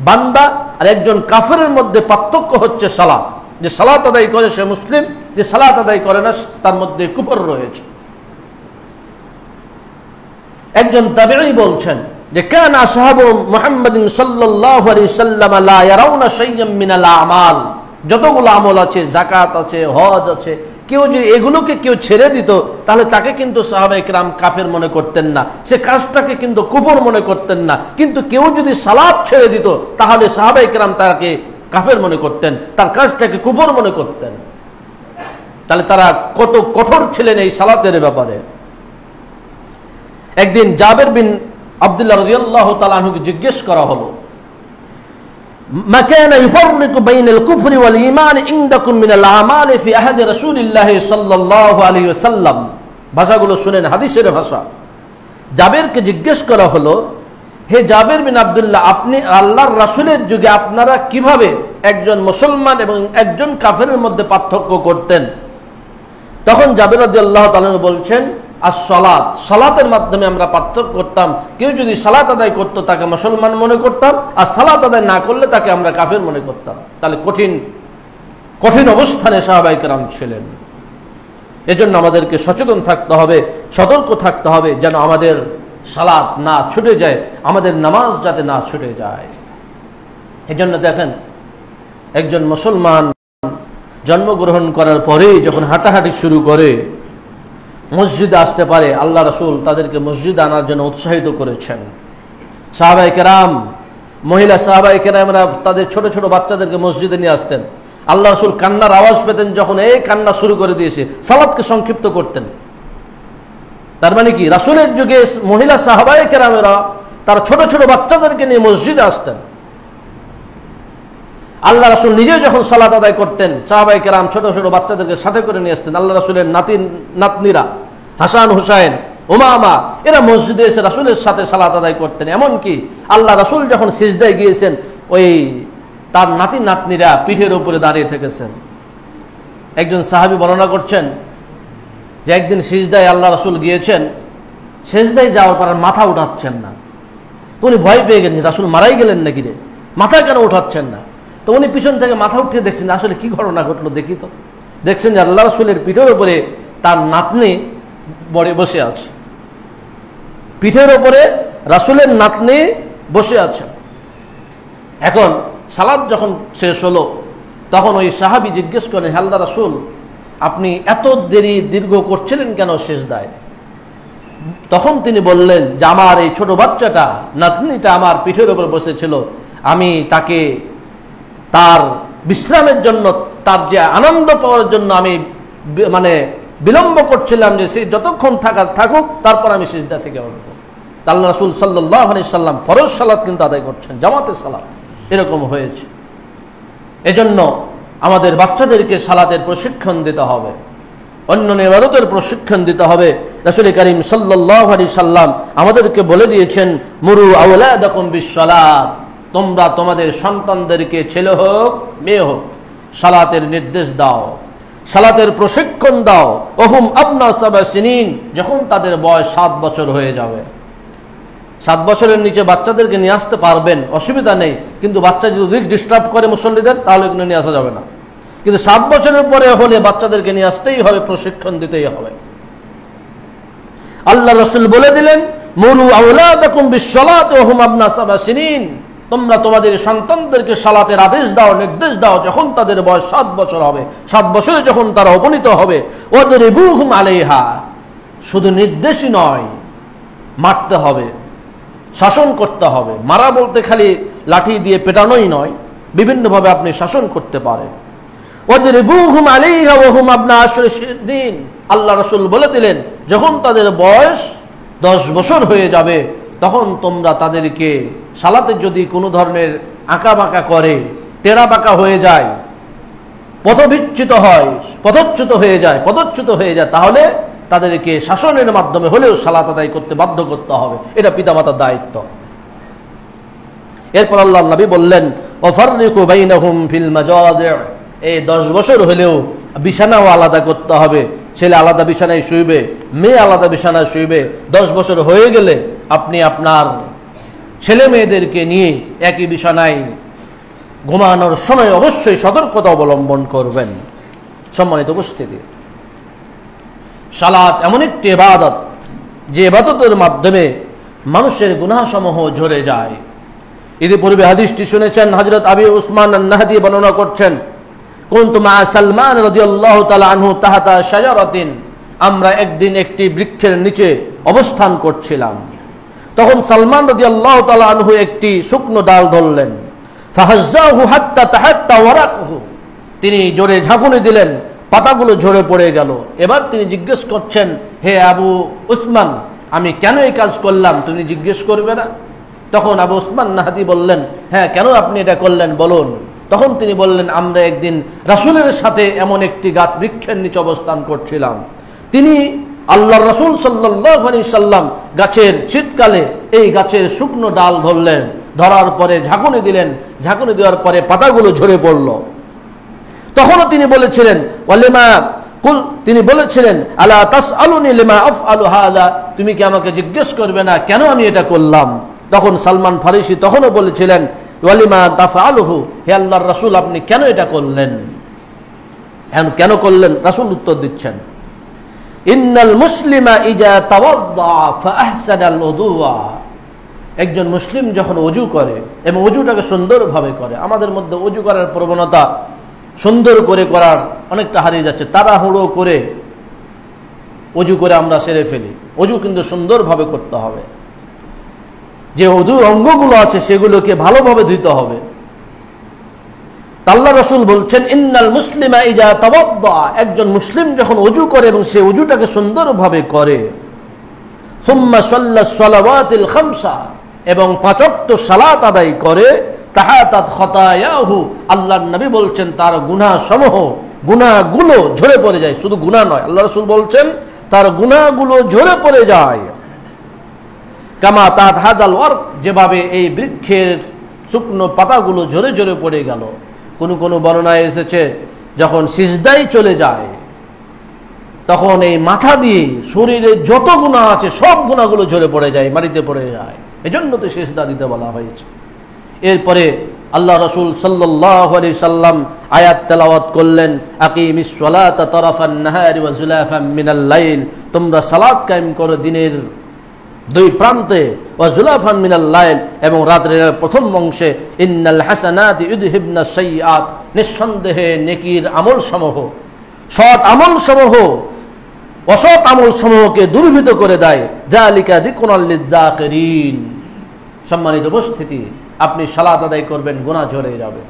বান্দা আর একজন কাফেরের মধ্যে পার্থক্য হচ্ছে সালাত। যে সালাত আদায় করে সে মুসলিম, যে সালাত আদায় করে না তার মধ্যে কুফর রয়েছে। একজন তাবেঈ বলছেন যে কানা আসহাবু মুহাম্মাদিন সাল্লাল্লাহু আলাইহি সাল্লাম লা ইয়ারাউনা শাইয়্যাম মিনাল আমাল, যতগুলো আমল আছে, যাকাত আছে, হজ আছে, কেউ যদি এগুলোকে কেউ ছেড়ে দিত তাহলে তাকে কিন্তু সাহাবায়ে কেরাম কাফের মনে করতেন না, সে কাজটাকে কিন্তু কুফর মনে করতেন না। কিন্তু কেউ যদি সালাত ছেড়ে দিত তাহলে সাহাবায়ে কেরাম তাকে কাফের মনে করতেন, তার কাজটাকে কুফর মনে করতেন। তাহলে তারা কত কঠোর ছিলেন এই সালাতের ব্যাপারে। একদিন জাবের বিন আব্দুল্লাহ রাদিয়াল্লাহু তাআলা আনহুকে জিজ্ঞেস করা হলো, মা কানা ইফাররিকু বাইনাল কুফরি ওয়াল ঈমান ইনদাকুম মিনাল আমালি ফি আহদি রাসূলিল্লাহ সাল্লাল্লাহু আলাইহি ওয়াসাল্লাম। ভাষাগুলো শুনেন, হাদিসের ভাষা। জাবেরকে জিজ্ঞেস করা হলো, হে জাবের বিন আব্দুল্লাহ, আপনি আল্লাহর রাসূলের যুগে আপনারা কিভাবে একজন মুসলমান এবং একজন কাফেরের মধ্যে পার্থক্য করতেন? তখন জাবের রাদিয়াল্লাহু তাআলা বলছেন as-সালাত, সালাতের মাধ্যমে আমরা পার্থক্য করতাম। কেউ যদি সালাত আদায় করত তাকে মুসলমান মনে করতাম, আর সালাত আদায় না করলে তাকে আমরা কাফের মনে করতাম। তাহলে কঠিন কঠিন অবস্থানে সাহাবায়ে কেরাম ছিলেন। এজন্য আমাদেরকে সচেতন থাকতে হবে, সতর্ক থাকতে হবে যেন আমাদের সালাত না ছুটে যায়, আমাদের নামাজ যাতে না ছুটে যায়। এজন্য দেখেন, একজন মুসলমান জন্মগ্রহণ করার পরেই যখন হাঁটাহাঁটি শুরু করে মসজিদে আসতে পারে, আল্লাহ রাসূল তাদেরকে মসজিদে আনার জন্য উৎসাহিত করেছেন। সাহাবায়ে কেরাম, মহিলা সাহাবায়ে কেরামরা তাদের ছোট ছোট বাচ্চাদেরকে মসজিদে নিয়ে আসতেন। আল্লাহ রাসূল কান্নার আওয়াজ পেতেন, যখন এই কান্না শুরু করে দিয়েছে সালাতকে সংক্ষিপ্ত করতেন। তার মানে কি, রাসূলের যুগে মহিলা সাহাবায়ে কেরামেরা তারা ছোট ছোট বাচ্চাদেরকে নিয়ে মসজিদে আসতেন। আল্লাহ রাসূল নিজে যখন সালাত আদায় করতেন, সাহাবায়ে কেরাম ছোট ছোট বাচ্চাদেরকে সাথে করে নিয়ে আসতেন। আল্লাহ রাসূলের নাতনিরা হাসান, হুসাইন, উমামা এরা মসজিদে এসে রাসূলের সাথে সালাত আদায় করতেন। এমনকি আল্লাহ রাসূল যখন সিজদায় গিয়েছেন, ওই তার নাতনিরা পিঠের উপরে দাঁড়িয়ে থেকেছেন। একজন সাহাবী বর্ণনা করছেন যে একদিন সিজদায় আল্লাহ রাসূল গিয়েছেন, সিজদায় যাওয়ার পর মাথা উঠাচ্ছেন না। তো উনি ভয় পেয়ে গেলেন, রাসূল মারাই গেলেন নাকি রে, মাথা কেন উঠাচ্ছেন না? তো উনি পিছন থেকে মাথা উঠিয়ে দেখছেন আসলে কি ঘটনা ঘটলো দেখি। তো দেখছেন যে আল্লাহ রাসূলের পিঠের উপরে তার নাতনি বসে আছে, পিঠের উপরে রাসূলের নাতনি বসে আছে। এখন সালাত যখন শেষ হলো তখন ওই সাহাবী জিজ্ঞেস করেন, হে আল্লাহর রাসূল, আপনি এত দীর্ঘ করছিলেন কেন সিজদায়? তখন তিনি বললেন যে আমার এই ছোট বাচ্চাটা, নাতনিটা আমার পিঠের উপর বসেছিল, আমি তাকে তার বিশ্রামের জন্য, তার যে আনন্দ পাওয়ার জন্য আমি বিলম্ব করছিলাম যে সে যতক্ষণ থাকুক, তারপর আমি সিজদা থেকে উঠব। আল্লাহ রাসূল সাল্লাল্লাহু আলাইহি সাল্লাম ফরজ সালাত কিন্তু আদায় করছেন, জামাতের সালাত এরকম হয়েছে। এজন্য আমাদের বাচ্চাদেরকে সালাতের প্রশিক্ষণ দিতে হবে, অন্যান্য ইবাদতের প্রশিক্ষণ দিতে হবে। রাসূল করিম সাল্লাল্লাহু আলাইহি সাল্লাম আমাদেরকে বলে দিয়েছেন, মুরু আওলাদাকুম বিসসালাত, তোমরা তোমাদের সন্তানদেরকে, ছেলে হোক মেয়ে হোক, সালাতের নির্দেশ দাও, সালাতের প্রশিক্ষণ দাও। ওহুম আবনা সাবা সিনিন, যখন তাদের বয়স 7 বছর হয়ে যাবে। 7 বছরের নিচে বাচ্চাদেরকে নিয়ে আসতে পারবেন, অসুবিধা নেই, কিন্তু বাচ্চা যদি রিস্ক ডিস্টার্ব করে মুসল্লিদের, তাহলে এগুলো নিয়ে আসা যাবে না। কিন্তু 7 বছরের পরে হলে বাচ্চাদেরকে নিয়ে আসতেই হবে, প্রশিক্ষণ দিতেই হবে। আল্লাহ রাসূল বলে দিলেন, মুরু আওলাদাকুম বিসসালাতি ওয়া হুম আবনা সাবা সিনিন, তোমরা তোমাদের সন্তানদেরকে সালাতের আদেশ দাও, নির্দেশ দাও, যখন তাদের বয়স 7 বছর হবে। 7 বছরে যখন তারা উপনীত হবে, ওয়াদরিবুহুম আলাইহা, শুধু নির্দেশই নয়, মারতে হবে, শাসন করতে হবে। মারা বলতে খালি লাঠি দিয়ে পেটানোই নয়, বিভিন্নভাবে আপনি শাসন করতে পারেন। ওয়াদরিবুহুম আলাইহা ওয়া হুম আবনা 10 সিনিন, আল্লাহ রাসূল বলে দিলেন, যখন তাদের বয়স 10 বছর হয়ে যাবে, তখন তোমরা তাদেরকে সালাতে যদি কোনো ধরনের আঁকা বাঁকা করে, টেরা বাঁকা হয়ে যায়, পথচ্যুত হয়ে যায়, তাহলে তাদেরকে শাসনের মাধ্যমে হলেও সালাত আদায় করতে বাধ্য করতে হবে। এটা পিতামাতার দায়িত্ব। এরপর আল্লাহর নবী বললেন, ওয়াফাররিকু বাইনাহুম ফিল মাজাদি', এই 10 বছর হলেও বিছানাও আলাদা করতে হবে। ছেলে আলাদা বিছানায় শুইবে, মেয়ে আলাদা বিছানায় শুইবে। 10 বছর হয়ে গেলে আপনি আপনার ছেলে মেয়েদেরকে নিয়ে একই বিছানায় ঘুমানোর সময় অবশ্যই সতর্কতা অবলম্বন করবেন। সম্মানিত উপস্থিতি, সালাত এমন একটি ইবাদত, যে ইবাদতের মাধ্যমে মানুষের গুনাহসমূহ ঝরে যায়। ইতিপূর্বে হাদিসটি শুনেছেন, হযরত আবু উসমান আন-নাহদি বর্ণনা করছেন, কুনতু মা সালমান রাদিয়াল্লাহু তাআলা আনহু তাহাতা শাজারাতিন, আমরা একদিন একটি বৃক্ষের নিচে অবস্থান করছিলাম। তখন সালমান রাদিয়াল্লাহু তাআলা আনহু একটি শুকনো ডাল ধরলেন। ফাহাজ্জাহু হাত্তা তাহাত্তা ওয়ারাকুহু, তিনি জোরে ঝাঁকুনি দিলেন, পাতাগুলো ঝরে পড়ে গেল। এবার তিনি জিজ্ঞেস করছেন, হে আবু উসমান, আমি কেন এই কাজ করলাম, তুমি জিজ্ঞেস করবে না? তখন আবু উসমান নাহদি বললেন, হ্যাঁ, কেন আপনি এটা করলেন বলুন। তখন তিনি বললেন, আমরা একদিন রাসূলের সাথে এমন একটি গাছ বৃক্ষের নিচে অবস্থান করছিলাম। তিনি আল্লাহর রাসূল সাল্লাল্লাহু আলাইহি সাল্লাম গাছের, শীতকালে এই গাছের শুকনো ডাল ধরলেন, ধরার পরে ঝাঁকুনি দিলেন, ঝাঁকুনি দেওয়ার পরে পাতাগুলো ঝরে পড়ল। তখনও তিনি বলেছিলেন, ওয়ালিমা কুল, তিনি বলেছিলেন, আলা তাসআলুনি লিমা আফআলু হাযা, তুমি কি আমাকে জিজ্ঞেস করবে না কেন আমি এটা করলাম? তখন সালমান ফারিসি তখনও বলেছিলেন, ওয়ালিমা তাফআলুহু, হে আল্লাহর রাসূল, আপনি কেন এটা করলেন? কেন করলেন? রাসূল উত্তর দিচ্ছেন, ইন্নাল মুসলিমা ইজা তাওয়াদ্দা ফাআহসানাল উযুয়া, একজন মুসলিম যখন ওযু করে এবং ওযুটাকে সুন্দরভাবে করে, আমাদের মধ্যে ওযু করার প্রবণতা সুন্দর করে করার অনেকটা হারিয়ে যাচ্ছে। তাড়াহুড়ো করে ওযু করে আমরা সেরে ফেলি। ওযু কিন্তু সুন্দরভাবে করতে হবে। যে ওযুর অঙ্গগুলো আছে সেগুলোকে ভালোভাবে ধুইতে হবে। আল্লাহ রাসূল বলছেন, ইন্নাল মুসলিমা ইজা তাওয়াদ্দা, একজন মুসলিম যখন ওযু করে এবং সে ওযুটাকে সুন্দরভাবে করে, সুম্মা সাল্লাস সালাওয়াতিল খামসা, এবং 5 ওয়াক্ত সালাত আদায় করে, তাহাতাত খতায়াহু, আল্লাহর নবী বলছেন তার গুনাহসমূহ, গুনাহগুলো ঝরে পড়ে যায়। শুধু গুনাহ নয়, আল্লাহ রাসূল বলছেন তার গুনাহগুলো ঝরে পড়ে যায়। কামা তাহাত হাদাল ওয়ারক, যেভাবে এই বৃক্ষের শুকনো পাতাগুলো ঝরে ঝরে পড়ে গেল। কোন কোন বর্ণনায় এসেছে, যখন সিজদায় চলে যায় তখন এই মাথা দিয়ে শরীরে যত গুনাহ আছে সব গুনাহগুলো ঝরে পড়ে যায়, মাটিতে পড়ে যায়। এজন্য তো সিজদা দিতে বলা হয়েছে। এরপরে আল্লাহ রাসূল সাল্লাল্লাহু আলাইহি সাল্লাম আয়াত তেলাওয়াত করলেন, আকিমিস সালাতা তারাফান নাহারি ওয়া যুলাফাম মিনাল লাইল, তোমরা সালাত কায়েম করো দিনের 2 প্রান্তে, ওয়া যুলাফান মিনাল লাইল, এবং রাতের প্রথম অংশে, ইন্নাল হাসানাতি ইউযহিবনাস সাইয়্যাত, নিঃসন্দেহে নেকির আমল সমূহ সৎ আমল সমূহ অসৎ আমল সমূহকে দুর্বৃত করে দেয়। যালিকা যিকরুল লিয-যাকিরিন। সম্মানিত উপস্থিতি, আপনি সালাত আদায় করবেন, গুনাহ ঝরে যাবে।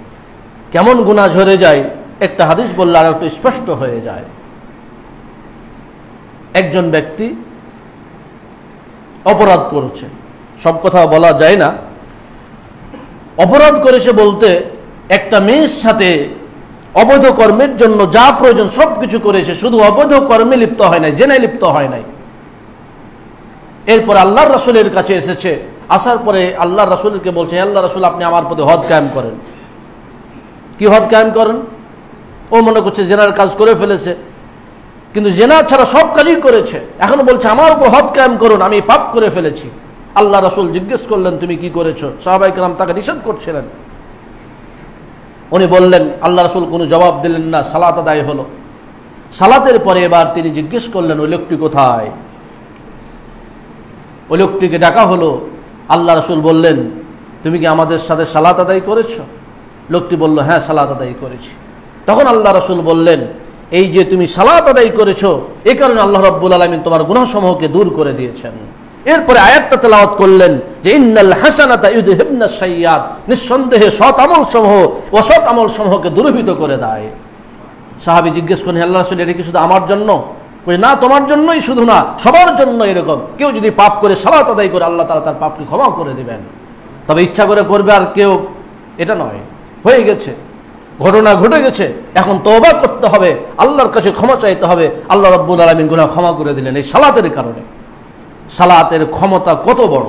কেমন গুনাহ ঝরে যায়? একটা হাদিস বললে আর একটু স্পষ্ট হয়ে যায়। একজন ব্যক্তি অপরাধ করেছে, সব কথা বলা যায় না। অপরাধ করেছে বলতে একটা মেয়ের সাথে অবৈধ কর্মের জন্য যা প্রয়োজন সবকিছু করেছে, শুধু অবৈধ কর্মে লিপ্ত হয় নাই, জেনায় লিপ্ত হয় নাই। এরপর আল্লাহর রাসূলের কাছে এসেছে, আসার পরে আল্লাহর রাসূলকে বলছে, আল্লাহর রাসূল আপনি আমার প্রতি হদ কায়েম করেন। কি হদ কায়েম করেন? ও মনে করছে জেনার কাজ করে ফেলেছে, কিন্তু জেনা ছাড়া সব কাজই করেছে। এখন বলছে আমার উপর হদ কায়েম করুন, আমি পাপ করে ফেলেছি। আল্লাহ রাসূল জিজ্ঞেস করলেন তুমি কি করেছো? সাহাবায়ে কেরাম তাকে নিষেধ করছিলেন। উনি বললেন, আল্লাহ রাসূল কোনো জবাব দিলেন না। সালাত আদায় হলো। সালাতের পরে এবার তিনি জিজ্ঞেস করলেন ওই লোকটি কোথায়? ওই লোকটিকে ডাকা হলো। আল্লাহ রাসূল বললেন তুমি কি আমাদের সাথে সালাত আদায় করেছো? লোকটি বলল হ্যাঁ সালাত আদায় করেছি। তখন আল্লাহ রাসূল বললেন এই যে তুমি সালাত আদায় করেছো এই কারণে আল্লাহ রাব্বুল আলামিন তোমার গুনাহসমূহকে দূর করে দিয়েছেন। এরপরে আয়াতটা তেলাওয়াত করলেন যে ইন্নাল হাসানাতা ইউযহিবনাস সাইয়্যাত, নিঃসন্দেহে সৎ আমল সমূহ অসৎ আমল সমূহকে দূরীভূত করে দেয়। সাহাবী জিজ্ঞেস করেন আল্লাহ রাসূল এটা কি শুধু আমার জন্য? কই না, তোমার জন্যই শুধু না, সবার জন্য এরকম। কেউ যদি পাপ করে সালাত আদায় করে আল্লাহ তাআলা তার পাপকে ক্ষমা করে দিবেন। তবে ইচ্ছা করে করবে আর কেউ, এটা নয়। হয়ে গেছে, ঘটনা ঘটে গেছে, এখন তওবা করতে হবে, আল্লাহর কাছে ক্ষমা চাইতে হবে। আল্লাহ রাব্বুল আলামিন গুনাহ ক্ষমা করে দিলেন এই সালাতের কারণে। সালাতের ক্ষমতা কত বড়!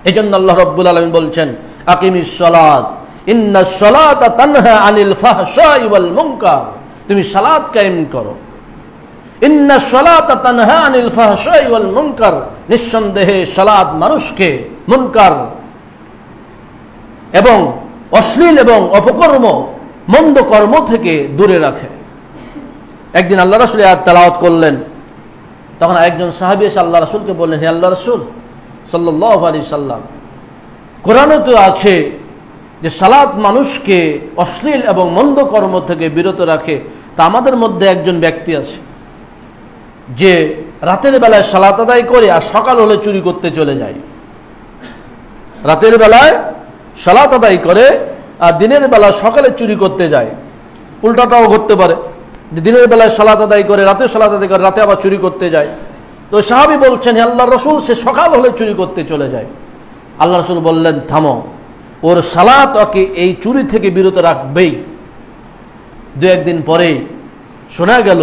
এজন্য আল্লাহ রাব্বুল আলামিন বলছেন আকিমিস সালাত ইন্নাস সালাতা তানহা আনিল ফাহশাই ওয়াল মুনকার। তুমি সালাত কায়েম করো। ইন্নাস সালাতা তানহা আনিল ফাহশাই ওয়াল মুনকার, নিঃসন্দেহে সালাত মানুষকে মুনকার এবং অশ্লীল এবং অপকর্ম মন্দ কর্ম থেকে দূরে রাখে। একদিন আল্লাহ রাসূল আয়াত তেলাওয়াত করলেন। তখন একজন সাহাবী এসে আল্লাহ রাসূলকে বললেন হে আল্লাহ রাসূল সাল্লাল্লাহু আলাইহি সাল্লাম, কোরআনে তো আছে যে সালাত মানুষকে অশ্লীল এবং মন্দ কর্ম থেকে বিরত রাখে। তা আমাদের মধ্যে একজন ব্যক্তি আছে যে রাতের বেলায় সালাত আদায় করে আর সকাল হলে চুরি করতে চলে যায়। রাতের বেলায় সালাত আদায় করে আর দিনের বেলা সকালে চুরি করতে যায়। উল্টাটাও ঘটতে পারে যে দিনের বেলায় সালাত আদায় করে রাতে সালাত আদায় করে রাতে আবার চুরি করতে যায়। তো সাহাবী বলছেন হে আল্লাহর রাসূল সে সকাল হলে চুরি করতে চলে যায়। আল্লাহ রাসূল বললেন থামো, ওর সালাত ওকে এই চুরি থেকে বিরত রাখবেই। দু একদিন পরেই শোনা গেল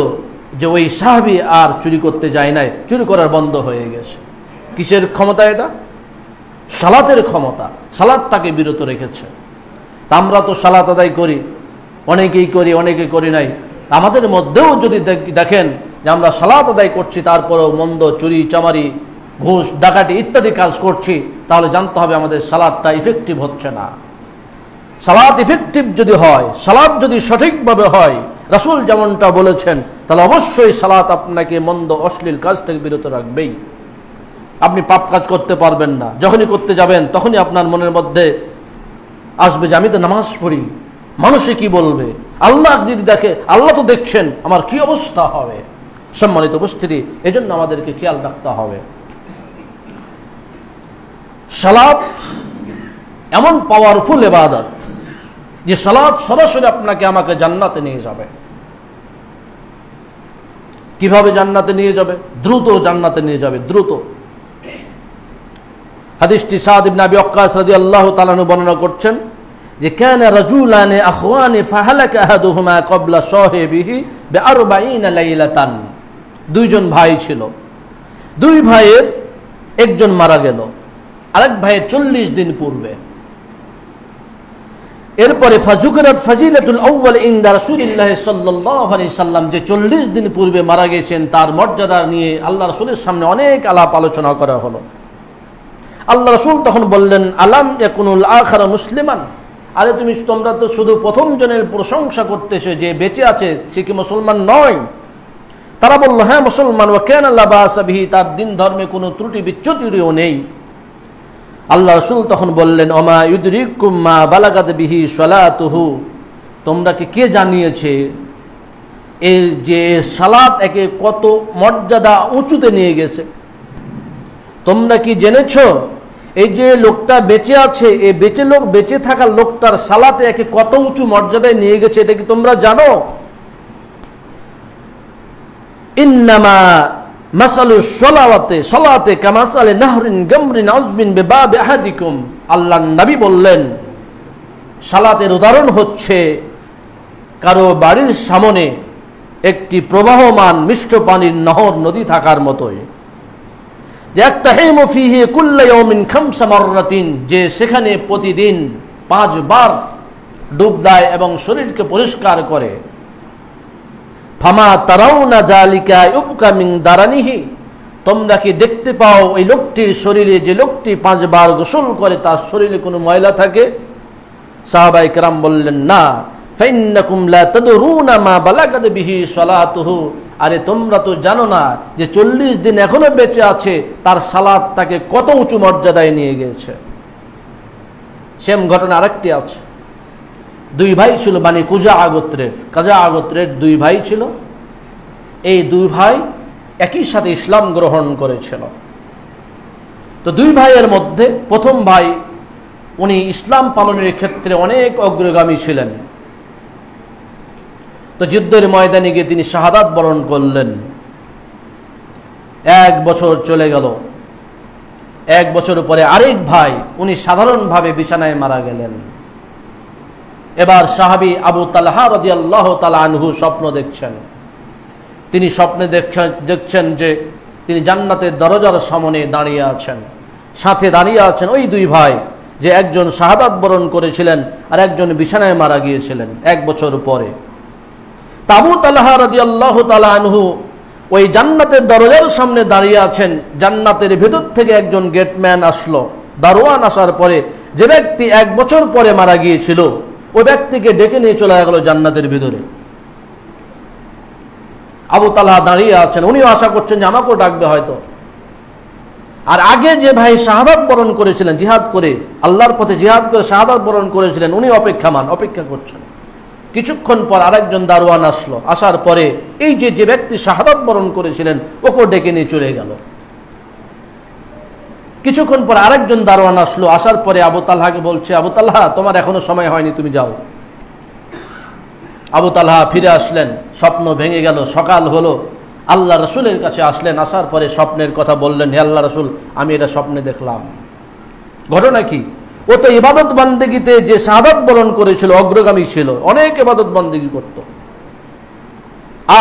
যে ওই সাহাবী আর চুরি করতে যায় নাই, চুরি করার বন্ধ হয়ে গেছে। কিসের ক্ষমতা এটা? সালাতের ক্ষমতা। সালাত তাকে বিরত রেখেছে। তা আমরা তো সালাত আদায় করি, অনেকেই করি অনেকে করি নাই। আমাদের মধ্যেও যদি দেখেন যে আমরা সালাত আদায় করছি তারপরেও মন্দ চুরি চামারি ঘুষ ডাকাতি ইত্যাদি কাজ করছি, তাহলে জানতে হবে আমাদের সালাতটা ইফেক্টিভ হচ্ছে না। সালাত ইফেক্টিভ যদি হয়, সালাত যদি সঠিকভাবে হয় রাসূল যেমনটা বলেছেন, তাহলে অবশ্যই সালাত আপনাকে মন্দ অশ্লীল কাজ থেকে বিরত রাখবেই। আপনি পাপ কাজ করতে পারবেন না। যখনই করতে যাবেন তখনই আপনার মনের মধ্যে আসবে যে আমি তো নামাজ পড়ি, মানুষে কি বলবে, আল্লাহ যদি দেখে, আল্লাহ তো দেখছেন, আমার কি অবস্থা হবে। সম্মানিত উপস্থিতি, এজন্য আমাদেরকে খেয়াল রাখতে হবে। সালাত এমন পাওয়ারফুল ইবাদত যে সালাত সরাসরি আপনাকে আমাকে জান্নাতে নিয়ে যাবে। কিভাবে জান্নাতে নিয়ে যাবে? দ্রুত জান্নাতে নিয়ে যাবে, দ্রুত। হাদিসটি সাদ ইবনে আবি ওয়াক্কাস রাদিয়াল্লাহু তাআলা আনহু বর্ণনা করছেন যে কানা রাজুলানি আখওয়ানি ফাহালাকা আহাদুহুমা ক্বাবলা সাহিবিহি বি40 লাইলাতান। দুইজন ভাই ছিল, দুই ভাইয়ের একজন মারা গেল, আরেক ভাইয়ের 40 দিন পূর্বে। এরপরে ফাযুকিরাত ফাজিলাতুল আউয়াল ইনদা রাসূলিল্লাহ সাল্লাল্লাহু আলাইহি সাল্লাম, যে 40 দিন পূর্বে মারা গেছেন তার মর্যাদা নিয়ে আল্লাহ রাসূলের সামনে অনেক আলাপ আলোচনা করা হলো। আল্লাহ রাসূল তখন বললেন আলাম ইয়াকুনুল আখিরা মুসলিমান, আরে তোমরা তো শুধু প্রথম জনের প্রশংসা করতেছো, যে বেঁচে আছে সে কি মুসলমান নয়? তারা বলল হ্যাঁ মুসলমান। ওয়া কানা লা বাসা বিহি, তার দিন ধর্মে কোনো ত্রুটি বিচ্যুতিও নেই। আল্লাহ রাসূল তখন বললেন ওমা ইউদরিকুম মা বালাগাত বিহি সালাতুহু, তোমরা কে জানিয়েছে এর যে সালাত একে কত মর্যাদা উঁচুতে নিয়ে গেছে। তোমরা কি জেনেছো এই যে লোকটা বেঁচে আছে, এই বেঁচে থাকা লোকটার সালাতে একে কত উঁচু মর্যাদায় নিয়ে গেছে, এটা কি তোমরা জানো? ইন্নামা মাসালু সলাতে কামাসালে নাহরিন গামরিন আযবিন বিবাবি আহাদিকুম। আল্লাহর নবী বললেন সালাতের উদাহরণ হচ্ছে কারো বাড়ির সামনে একটি প্রবাহমান মিষ্ট পানির নহর নদী থাকার মতোই, ইয়াক্তাহিমু ফীহি কুল্লা ইয়াউমিন খামসা মাররাতিন, যে সেখানে প্রতিদিন 5 বার ডুব দেয় এবং শরীরকে পরিষ্কার করে। ফামা তারাউনা যালিকা ইউবকা মিন দারানিহি, তোমরা কি দেখতে পাও এই লোকটির শরীরে, যে লোকটি 5 বার গোসল করে তার শরীরে কোনো ময়লা থাকে? সাহাবায়ে কেরাম বললেন না। ফাইন্নাকুম লা তাদরুনা মা বালাগাত বিহি সালাতুহু, আরে তোমরা তো জানো না যে 40 দিন এখনো বেঁচে আছে, তার সালাত তাকে কত উঁচু মর্যাদায় নিয়ে গেছে। সেম ঘটনা আরেকটি আছে। 2 ভাই ছিল মানে কাজা গোত্রের 2 ভাই ছিল। এই 2 ভাই একই সাথে ইসলাম গ্রহণ করেছিল। তো 2 ভাইয়ের মধ্যে প্রথম ভাই উনি ইসলাম পালনের ক্ষেত্রে অনেক অগ্রগামী ছিলেন। তো যুদ্ধের ময়দানে গিয়ে তিনি শাহাদাত বরণ করলেন। 1 বছর চলে গেল। 1 বছর পরে আরেক ভাই উনি সাধারণভাবে বিছানায় মারা গেলেন। এবার সাহাবী আবু তালহা রাদিয়াল্লাহু তাআলা আনহু স্বপ্ন দেখছেন। তিনি স্বপ্নে দেখছেন যে তিনি জান্নাতের দরজার সামনে দাঁড়িয়ে আছেন, সাথে দাঁড়িয়ে আছেন ওই 2 ভাই, যে একজন শাহাদাত বরণ করেছিলেন আর একজন বিছানায় মারা গিয়েছিলেন 1 বছর পরে। আবু তালহা রাদিয়াল্লাহু তাআলা আনহু ওই জান্নাতের দরজার সামনে দাঁড়িয়ে আছেন। জান্নাতের ভেতর থেকে একজন গেটম্যান আসলো, দারোয়ান আসার পরে যে ব্যক্তি 1 বছর পরে মারা গিয়েছিল ওই ব্যক্তিকে ডেকে নিয়ে চলে গেল জান্নাতের ভিতরে। আবু তালহা দাঁড়িয়ে আছেন, উনিও আশা করছেন যে আমাকেও ডাকবে হয়তো। আর আগে যে ভাই শাহাদাত বরণ করেছিলেন, জিহাদ করে আল্লাহর পথে জিহাদ করে শাহাদাত বরণ করেছিলেন, উনি অপেক্ষা করছেন। কিছুক্ষণ পর আরেকজন দারোয়ান আসলো, আসার পরে এই যে ব্যক্তি শাহাদাত বরণ করেছিলেন ওকে ডেকে নিয়ে চলে গেল। কিছুক্ষণ পর আরেকজন দারোয়ান আসলো, আসার পরে আবু তালহাকে বলছে, আবু তালহা তোমার এখনো সময় হয়নি, তুমি যাও। আবু তালহা ফিরে আসলেন, স্বপ্ন ভেঙে গেল, সকাল হলো, আল্লাহ রাসূলের কাছে আসলেন। আসার পরে স্বপ্নের কথা বললেন, হে আল্লাহ রাসূল আমি এটা স্বপ্নে দেখলাম। ঘটনা কি? ও তো ইবাদত বন্দেগীতে যে শাহাদাত বরণ করেছিল, অগ্রগামী ছিল, অনেক ইবাদত বন্দেগী করত,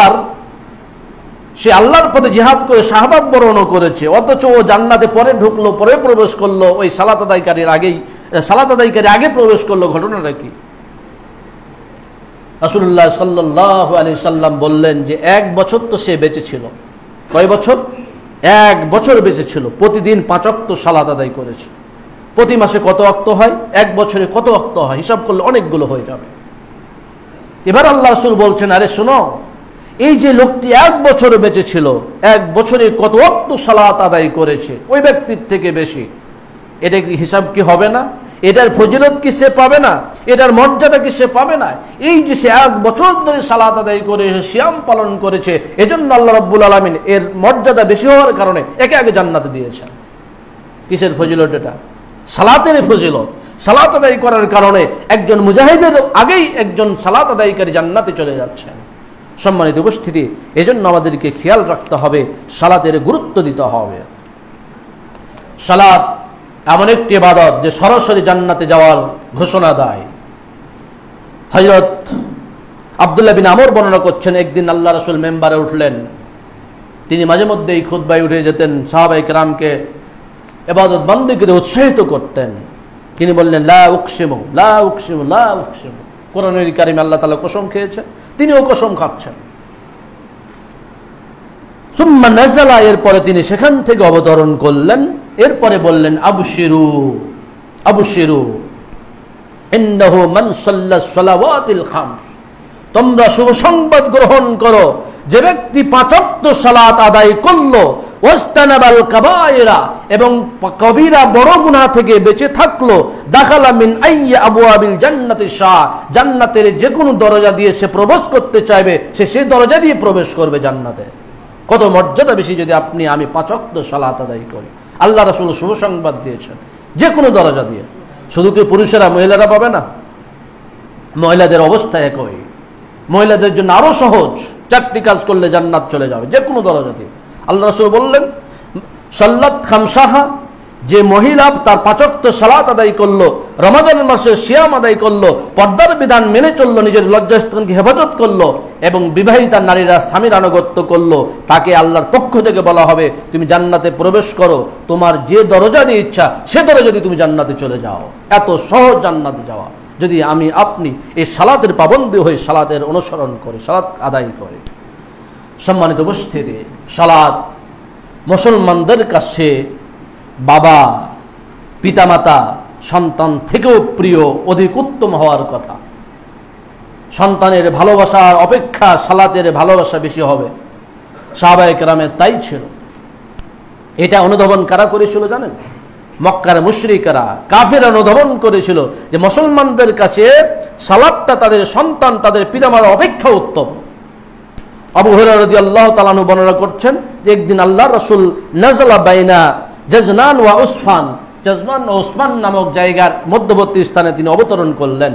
আর সে আল্লাহর পথে জিহাদ করে শাহাদাত বরণও করেছে, অথচ ও জান্নাতে পরে ঢুকলো, পরে প্রবেশ করলো, ওই সালাত আদায়কারী আগে প্রবেশ করলো। ঘটনাটা কি? রাসূলুল্লাহ সাল্লাল্লাহু আলাইহি সাল্লাম বললেন যে 1 বছর তো সে বেঁচে ছিল। কয় বছর? 1 বছর বেঁচে ছিল। প্রতিদিন 5 ওয়াক্ত সালাত আদায় করেছে। প্রতি মাসে কত ওয়াক্ত হয়? 1 বছরে কত ওয়াক্ত হয়? হিসাব করলে অনেকগুলো হয়ে যাবে। এবার আল্লাহ রাসূল বলছেন, আরে শোনো, এই যে লোকটি 1 বছর বেঁচে ছিল, 1 বছরে কত ওয়াক্ত সালাত আদায় করেছে ওই ব্যক্তির থেকে বেশি, এটা কি হিসাব কি হবে না? এটার ফজিলত কি সে পাবে না? এটার মর্যাদা কি সে পাবে না? এই যে সে 1 বছর ধরে সালাত আদায় করে সিয়াম পালন করেছে, এজন্য আল্লাহ রাব্বুল আলামিন এর মর্যাদা বেশি হওয়ার কারণে একে আগে জান্নাতে দিয়েছেন। কিসের ফজিলত এটা? সালাতের ফজিলত। সালাত আদায় করার কারণে একজন মুজাহিদের আগেই একজন সালাত আদায়কারী জান্নাতে চলে যাচ্ছেন। সম্মানিত উপস্থিতি, এজন্য আমাদেরকে খেয়াল রাখতে হবে, সালাতের গুরুত্ব দিতে হবে। সালাত এমন একটি ইবাদত যে সরাসরি জান্নাতে যাওয়ার ঘোষণা দেয়। হযরত আব্দুল্লাহ বিন আমর বর্ণনা করছেন, একদিন আল্লাহ রাসূল মেম্বারে উঠলেন। তিনি মাঝে মধ্যে এই খুতবায় উঠে যেতেন, সাহাবায়ে কেরামকে ইবাদত বন্দেগীতে উৎসাহিত করতেন। তিনি বললেন, লা উকসিমু লা উকসিমু লা উকসিমু। কোরআনের কারিমে আল্লাহ তাআলা কসম খেয়েছেন, তিনিও কসম খাচ্ছেন। সুম্মা নাযালা, এরপরে তিনি সেখান থেকে অবতরণ করলেন। এরপরে বললেন, আবশিরু আবশিরু ইন্নাহু মান সাল্লা সালাওয়াতিল খামস তোমরা শুভ সংবাদ গ্রহণ করো, যে ব্যক্তি 5 ওয়াক্ত সালাত আদায় করলো, ওয়াস্তানাবাল কাবায়রা, এবং কবিরা বড় গুনাহ থেকে বেঁচে থাকলো, দাখালা মিন আইয়্যা আবওয়াবিল জান্নাতি শাহ, জান্নাতের যে কোনো দরজা দিয়ে সে প্রবেশ করতে চাইবে, সে সেই দরজা দিয়ে প্রবেশ করবে জান্নাতে। কত মর্যাদা বেশি যদি আপনি আমি 5 ওয়াক্ত সালাত আদায় করি। আল্লাহ রাসূল শুভ সংবাদ দিয়েছেন যে কোনো দরজা দিয়ে। শুধু কি পুরুষেরা মহিলারা পাবে না? মহিলাদের অবস্থা একই। মহিলাদের জন্য আরো সহজ, 4টি কাজ করলে জান্নাত চলে যাবে যে কোনো দরজা দিয়ে। আল্লাহ রাসূল বললেন, সাল্লাত খামসাহা, যে মহিলা তার 5 ওয়াক্ত সালাত আদায় করলো, রমাদানের মাসে সিয়াম আদায় করলো, পর্দার বিধান মেনে চললো, নিজের লজ্জাস্থানকে হেফাজত করলো, এবং বিবাহিতা নারীরা স্বামীর আনুগত্য করলো, তাকে আল্লাহর পক্ষ থেকে বলা হবে তুমি জান্নাতে প্রবেশ করো, তোমার যে দরজা দিয়ে ইচ্ছা সে দরজা দিয়ে তুমি জান্নাতে চলে যাও। এত সহজ জান্নাতে যাওয়া, যদি আমি আপনি এই সালাতের পাবন্দী হয়ে সালাতের অনুসরণ করে, সালাত আদায় করে। সম্মানিত উপস্থিতি, সালাত মুসলমানদের কাছে বাবা, পিতামাতা, সন্তান থেকেও প্রিয়, অধিক উত্তম হওয়ার কথা। সন্তানের ভালোবাসার অপেক্ষা সালাতের ভালোবাসা বেশি হবে। সাহাবায়ে কেরামের তাই ছিল। এটা অনুধাবন কারা করেছিল জানেন? মক্কার মুশরিকরা, কাফেররা অনুধাবন করেছিল যে মুসলমানদের কাছে সালাতটা তাদের সন্তান, তাদের পিতামাতা অপেক্ষা উত্তম। আবু হুরায়রা রাদিয়াল্লাহু তাআলা আনহু বর্ণনা করছেন যে একদিন আল্লাহর রাসূল নাযালা বাইনা জাজনান ওয়া উসফান, জাজনান ও উসমান নামক জায়গার মধ্যবর্তী স্থানে তিনি অবতরণ করলেন।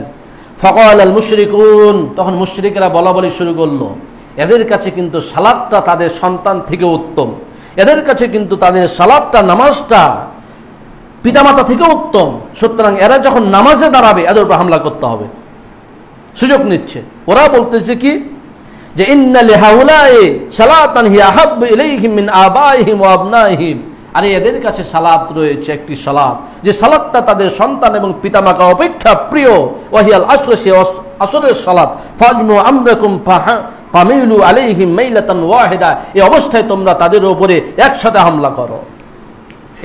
ফাকাল আল মুশরিকুন, তখন মুশরিকরা বলা বলি শুরু করলো, এদের কাছে কিন্তু সালাতটা তাদের সন্তান থেকে উত্তম, এদের কাছে কিন্তু তাদের সালাতটা, নামাজটা পিতামাতা থেকে উত্তম, সুতরাং এরা যখন নামাজে দাঁড়াবে এদের উপর হামলা করতে হবে। সুযোগ নিচ্ছে। ওরা বলতেছে কি যে ইন্না লিহাউলাই সালাতান হিয়া আহাব্বু ইলাইহিম মিন আবাইহিম ওয়া আবনাইহিম, আরে এদের কাছে সালাত রয়েছে একটি সালাত, যে সালাতটা তাদের সন্তান এবং পিতামাতা অপেক্ষা প্রিয়। ওয়াহিয়াল আসর, সে আসরের সালাত। ফাজমু আমরাকুম ফামিলু আলাইহিম মাইলাতান ওয়াহিদা, এই অবস্থায় তোমরা তাদের উপরে একসাথে হামলা করো।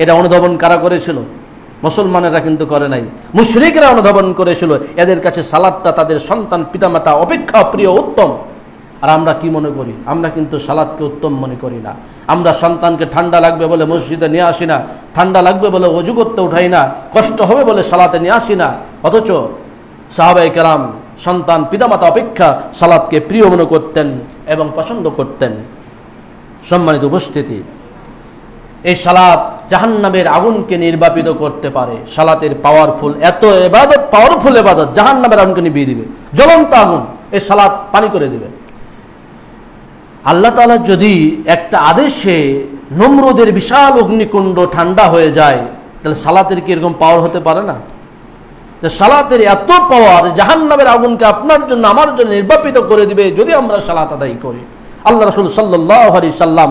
এটা অনুধাবন কারা করেছিল? মুসলমানেরা কিন্তু করে নাই, মুশরিকরা অনুধাবন করেছিল এদের কাছে সালাতটা তাদের সন্তান পিতামাতা অপেক্ষা প্রিয়, উত্তম। আর আমরা কি মনে করি? আমরা কিন্তু সালাতকে উত্তম মনে করি না। আমরা সন্তানকে ঠান্ডা লাগবে বলে মসজিদে নিয়ে আসি না, ঠান্ডা লাগবে বলে ওযু করতে উঠাই না, কষ্ট হবে বলে সালাতে নিয়ে আসি না। অথচ সাহাবায়ে কেরাম সন্তান পিতামাতা অপেক্ষা সালাতকে প্রিয় মনে করতেন এবং পছন্দ করতেন। সম্মানিত উপস্থিতি, এই সালাত জাহান্নামের আগুনকে নির্বাপিত করতে পারে। সালাতের পাওয়ারফুল, এত ইবাদত, পাওয়ারফুল ইবাদত, জাহান্নামের আগুনকে নিভিয়ে দিবে। জ্বলন্ত আগুন এই সালাত পানি করে দিবে। আল্লাহ তাআলা যদি একটা আদেশে নমরুদের বিশাল অগ্নিকুণ্ড ঠান্ডা হয়ে যায়, তাহলে সালাতের কি এরকম পাওয়ার হতে পারে না? তো সালাতের এত পাওয়ার, জাহান্নামের আগুনকে আপনার জন্য আমার জন্য নির্বাপিত করে দিবে যদি আমরা সালাত আদায় করি। আল্লাহ রাসূল সাল্লাল্লাহু আলাইহি সাল্লাম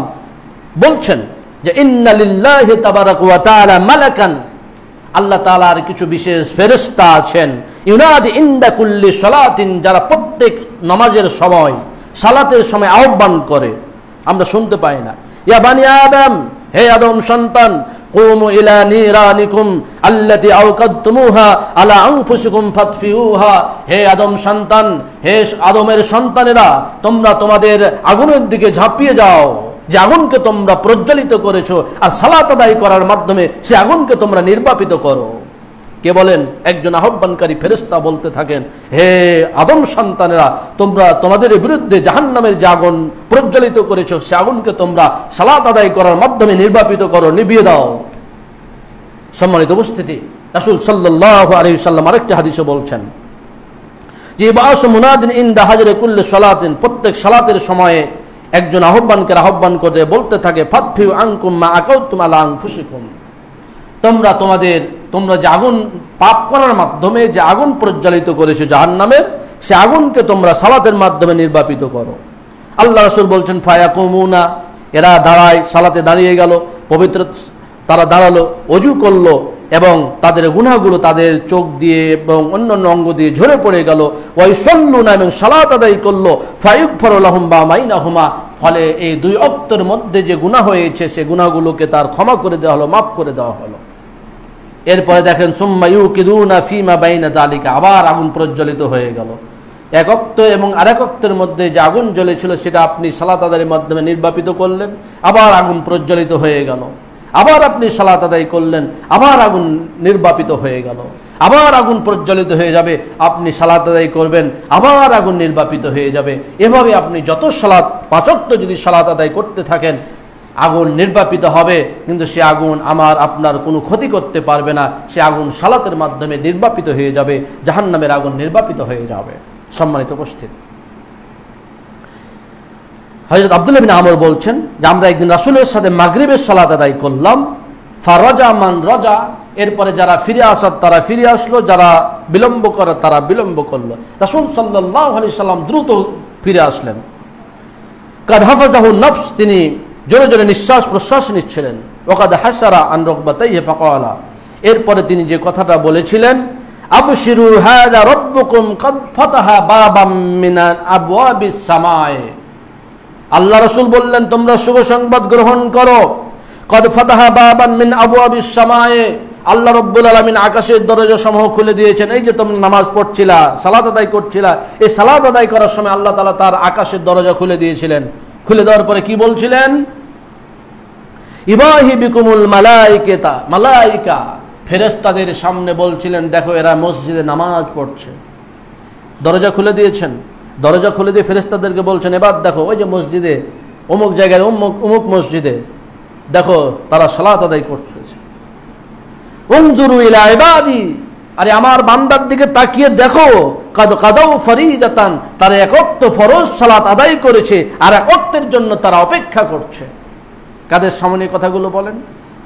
বলছেন যে ইন্না লিল্লাহি তাবারাকা ওয়া তাআলা মালাকান, আল্লাহ তাআলার কিছু বিশেষ ফেরেশতা আছেন, ইউনাদি ইনদা কুল্লি সালাতিন, যারা প্রত্যেক নামাজের সময়, সালাতের সময় আহ্বান করে, আমরা শুনতে পাই না। ইয়া বানি আদম, হে আদম সন্তান, কুমু ইলা নিরানিকুম আল্লাতী আওকাদতুমুহা আলা আনফুসিকুম ফাতফিউহা, হে আদম সন্তান, হে আদমের সন্তানেরা, তোমরা তোমাদের আগুনের দিকে ঝাঁপিয়ে যাও, যে আগুনকে তোমরা প্রজ্বলিত করেছো, আর সালাত আদায় করার মাধ্যমে সে আগুনকে তোমরা নির্বাপিত করো। কে বলেন? একজন আহ্বানকারী ফেরেশতা বলতে থাকেন, হে আদম সন্তানেরা, তোমরা তোমাদের বিরুদ্ধে জাহান্নামের যে আগুন প্রজ্বলিত করেছো, সে আগুনকে তোমরা সালাত আদায় করার মাধ্যমে নির্বাপিত করো, নিভিয়ে দাও। সম্মানিত উপস্থিতি, রাসূল সাল্লাল্লাহু আলাইহি সাল্লাম আরেকটি হাদিসে বলছেন যে ইবাসু মুনাদিন ইনদা হাজরে কুল্লি সালাতিন, প্রত্যেক সালাতের সময়ে একজন আহ্বানকে আহ্বান করে বলতে থাকে, ফাতফিউ আনকুম মা আকাউতুম আলা আনফুসিকুম, তোমরা যে আগুন পাপ করার মাধ্যমে যে আগুন প্রজ্বলিত করেছো জাহান্নামের, সে আগুনকে তোমরা সালাতের মাধ্যমে নির্বাপিত করো। আল্লাহ রাসূল বলছেন ফায়াকুমুনা, এরা দাঁড়ায়, সালাতে দাঁড়িয়ে গেল, পবিত্র তারা দাঁড়ালো, ওযু করলো, এবং তাদের গুনাহগুলো তাদের চোখ দিয়ে এবং অন্যান্য অঙ্গ দিয়ে ঝরে পড়ে গেল। ওয়াইসাল্লুনা, এবং সালাত আদায় করলো, ফায়ুগফারু লাহুম মা বাইনাহুমা, ফলে এই দুই ওয়াক্তের মধ্যে যে গুনাহ হয়েছে সে গুনাহগুলোকে তার ক্ষমা করে দেওয়া হলো, মাফ করে দেওয়া হলো। এরপরে দেখেন সুম্মা ইউকিদুনা ফিমা বাইনা যালিকা, আবার আগুন প্রজ্বলিত হয়ে গেল। এক ওয়াক্ত এবং আরেক ওয়াক্তের মধ্যে যে আগুন জ্বলেছিল সেটা আপনি সালাত আদায়ের মাধ্যমে নির্বাপিত করলেন, আবার আগুন প্রজ্বলিত হয়ে গেল। আবার আপনি সালাত আদায় করলেন, আবার আগুন নির্বাপিত হয়ে গেল। আবার আগুন প্রজ্বলিত হয়ে যাবে, আপনি সালাত আদায় করবেন, আবার আগুন নির্বাপিত হয়ে যাবে। এভাবে আপনি যত সালাত, 5 ওয়াক্ত যদি সালাত আদায় করতে থাকেন, আগুন নির্বাপিত হবে, কিন্তু সে আগুন আমার আপনার কোনো ক্ষতি করতে পারবে না। সে আগুন সালাতের মাধ্যমে নির্বাপিত হয়ে যাবে, জাহান্নামের আগুন নির্বাপিত হয়ে যাবে। সম্মানিত উপস্থিতি, হযরত আব্দুল্লাহ বিন আমর বলছেন যে আমরা একদিন রাসূলের সাথে মাগরিবের সালাত আদায় করলাম। ফারাজা মান রাজা, এরপরে যারা ফিরে আসার তারা ফিরে আসলো, যারা বিলম্ব করে তারা বিলম্ব করলো। রাসূল সাল্লাল্লাহু আলাইহি সাল্লাম দ্রুত ফিরে আসলেন। কাদ হাফাজাহু নফস, তিনি জোরে জোরে নিঃশ্বাস প্রশ্বাস নিচ্ছিলেন। ওয়াকাদ হাসারা আন রুকবাতাইহি ফাকালা, এরপরে তিনি যে কথাটা বলেছিলেন, আবশিরু হাযা রাব্বুকুম কাদ ফাতাহা বাবাম মিনাল আবওয়াবিস সামায়ে, আল্লাহ রাসূল বললেন তোমরা শুভ সংবাদ গ্রহণ করো। কদ ফাতাহা বাবান মিন আবওয়াবিস সামায়ে, আল্লাহ রাব্বুল আলামিন আকাশের দরজা সমূহ খুলে দিয়েছেন। এই যে তোমরা নামাজ পড়ছিলা, সালাত আদায় করছিলা, এই সালাত আদায় করার সময় আল্লাহ তাআলা তার আকাশের দরজা খুলে দিয়েছিলেন। খুলে দেওয়ার পরে কি বলছিলেন? ইবাহি বিকুমুল মালাইকাতা, মালাইকা ফেরেশতাদের সামনে বলছিলেন দেখো এরা মসজিদে নামাজ পড়ছে। দরজা খুলে দিয়েছেন, দরজা খুলে দিয়ে ফেরেশতাদেরকে বলছেন এবার দেখো ওই যে মসজিদে অমুক জায়গায় অমুক মসজিদে দেখো তারা সালাত আদায় করতেছে। উনজুরু ইলা ইবাদি, আরে আমার বান্দার দিকে তাকিয়ে দেখো, কাদ কাদাউ ফরিদাতান, তারা এক ওয়াক্ত ফরজ সালাত আদায় করেছে আর এক ওয়াক্তের জন্য তারা অপেক্ষা করছে। কাদের সামনে কথাগুলো বলেন?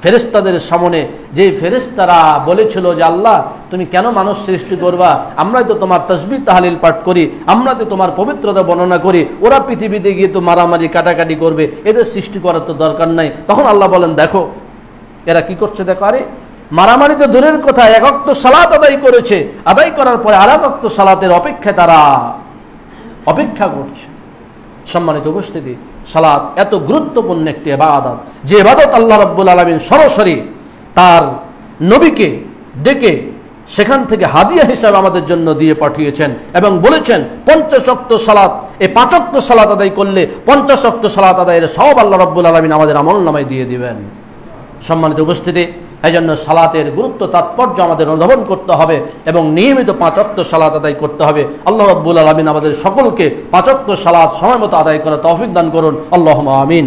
ফেরেশতাদের সামনে। যে ফেরেশতারা বলেছিল যে আল্লাহ তুমি কেন মানুষ সৃষ্টি করবা, আমরাই তো তোমার তাসবিহ তাহলিল পাঠ করি, আমরা তো তোমার পবিত্রতা বর্ণনা করি, ওরা পৃথিবীতে গিয়ে তো মারামারি কাটাকাটি করবে, এদের সৃষ্টি করার তো দরকার নাই। তখন আল্লাহ বলেন দেখো এরা কি করছে, দেখো আরে মারামারি তো দূরের কথা, এক ওয়াক্ত সালাত আদায় করেছে, আদায় করার পরে আর এক ওয়াক্ত সালাতের অপেক্ষায় তারা অপেক্ষা করছে। সম্মানিত উপস্থিতি, সালাত এত গুরুত্বপূর্ণ একটি ইবাদত, যে ইবাদত আল্লাহ রাব্বুল আলামিন সরাসরি তার নবীকে ডেকে সেখান থেকে হাদিয়া হিসাবে আমাদের জন্য দিয়ে পাঠিয়েছেন এবং বলেছেন 50 ওয়াক্ত সালাত, এই 5 ওয়াক্ত সালাত আদায় করলে 50 ওয়াক্ত সালাত আদায়ের সব আল্লাহ রাব্বুল আলামিন আমাদের আমলনামায় দিয়ে দিবেন। সম্মানিত উপস্থিতি, এই জন্য সালাতের গুরুত্ব তাৎপর্য আমাদের অনুধাবন করতে হবে এবং নিয়মিত 5 ওয়াক্ত সালাত আদায় করতে হবে। আল্লাহ রাব্বুল আলামিন আমাদের সকলকে 5 ওয়াক্ত সালাত সময় মতো আদায় করার তৌফিক দান করুন। আল্লাহুম্মা আমিন।